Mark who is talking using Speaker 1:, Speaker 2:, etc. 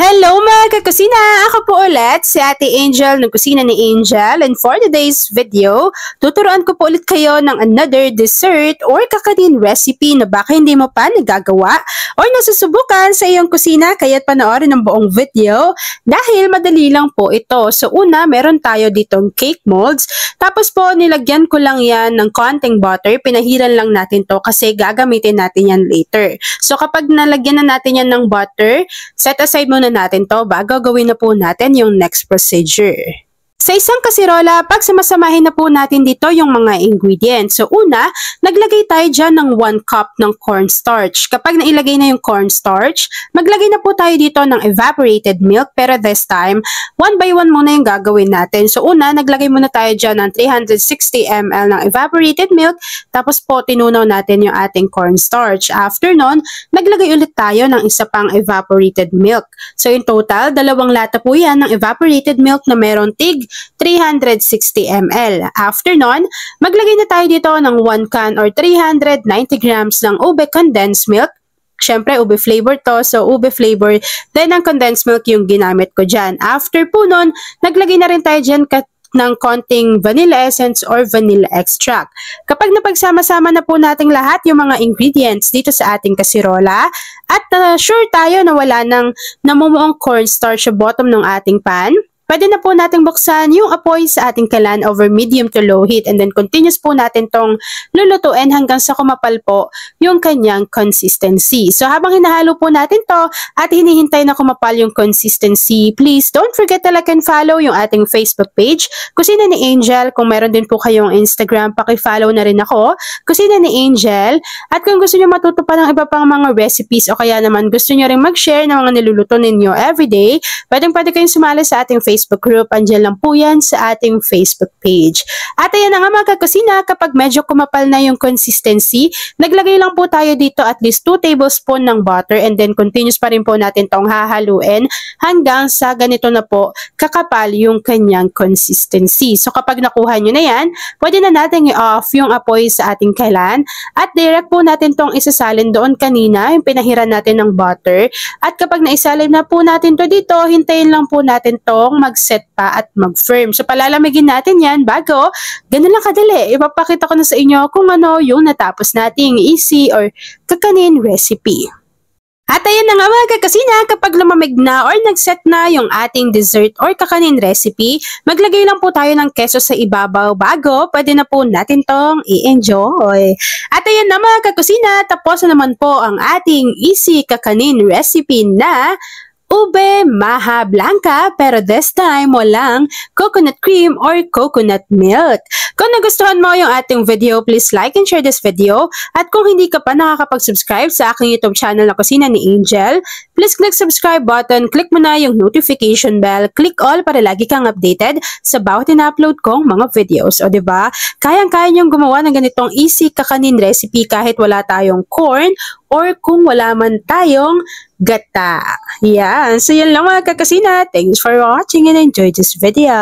Speaker 1: Hello mga kakusina! Ako po ulit si Ate Angel ng Kusina ni Angel, and for today's video, tuturuan ko po ulit kayo ng another dessert or kakanin recipe na baka hindi mo pa nagagawa or nasusubukan sa iyong kusina, kaya't panoorin ang buong video dahil madali lang po ito. So una, meron tayo ditong cake molds, tapos po nilagyan ko lang yan ng konting butter, pinahiran lang natin to kasi gagamitin natin yan later. So kapag nalagyan na natin yan ng butter, set aside muna natin to bago gawin na po natin yung next procedure. Sa isang kasirola, pagsamasamahin na po natin dito yung mga ingredients. So una, naglagay tayo dyan ng 1 cup ng cornstarch. Kapag nailagay na yung cornstarch, maglagay na po tayo dito ng evaporated milk, pero this time, 1 by 1 muna yung gagawin natin. So una, naglagay muna tayo dyan ng 360 ml ng evaporated milk, tapos po tinunaw natin yung ating cornstarch. After nun, naglagay ulit tayo ng isa pang evaporated milk. So in total, 2 lata po yan ng evaporated milk na meron tig 360 ml. After nun, maglagay na tayo dito ng 1 can or 390 grams ng ube condensed milk. Siyempre, ube flavor to, so ube flavor, then ang condensed milk yung ginamit ko dyan. After po nun, naglagay na rin tayo dyan ng konting vanilla essence or vanilla extract. Kapag napagsama-sama na po nating lahat yung mga ingredients dito sa ating kasirola, at sure tayo na wala nang namumuong cornstarch sa bottom ng ating pan, pwede na po natin buksan yung apoy sa ating kalan over medium to low heat, and then continuous po natin tong lulutuin hanggang sa kumapal po yung kanyang consistency. So habang hinahalo po natin to at hinihintay na kumapal yung consistency, please don't forget to like and follow yung ating Facebook page, Kusina ni Angel. Kung meron din po kayong Instagram, paki-follow na rin ako, Kusina ni Angel. At kung gusto nyo matuto pa ng iba pang mga recipes o kaya naman gusto nyo rin mag-share ng mga niluluto ninyo everyday, pwede kayong sumali sa ating Facebook group. Andiyan lang po yan sa ating Facebook page. At ayan na nga mga kakusina, kapag medyo kumapal na yung consistency, naglagay lang po tayo dito at least 2 tablespoon ng butter, and then continuous pa rin po natin tong hahaluin hanggang sa ganito na po kakapal yung kanyang consistency. So kapag nakuha nyo na yan, pwede na natin i-off yung apoy sa ating kalan at direct po natin tong isasalin doon kanina, yung pinahiran natin ng butter. At kapag naisalin na po natin to dito, hintayin lang po natin tong mag-set pa at mag-firm. So palalamigin natin yan bago, ganun lang kadali. Ipapakita ko na sa inyo kung ano yung natapos nating easy or kakanin recipe. At ayan na nga mga kakasina, kapag lumamig na or nag-set na yung ating dessert or kakanin recipe, maglagay lang po tayo ng keso sa ibabaw bago pwede na po natin tong i-enjoy. At ayan na mga kakusina, tapos na naman po ang ating easy kakanin recipe na ube maha blanca, pero this time walang coconut cream or coconut milk. Kung nagustuhan mo yung ating video, please like and share this video. At kung hindi ka pa nakakapag-subscribe sa aking YouTube channel na Kusina ni Angel, please click subscribe button, click mo na yung notification bell, click all para lagi kang updated sa bawat ina-upload kong mga videos. O diba, kayang-kaya niyong gumawa ng ganitong easy kakanin recipe kahit wala tayong corn or kung wala man tayong gata. Yan. So yan lang mga kakasina. Thanks for watching and enjoy this video.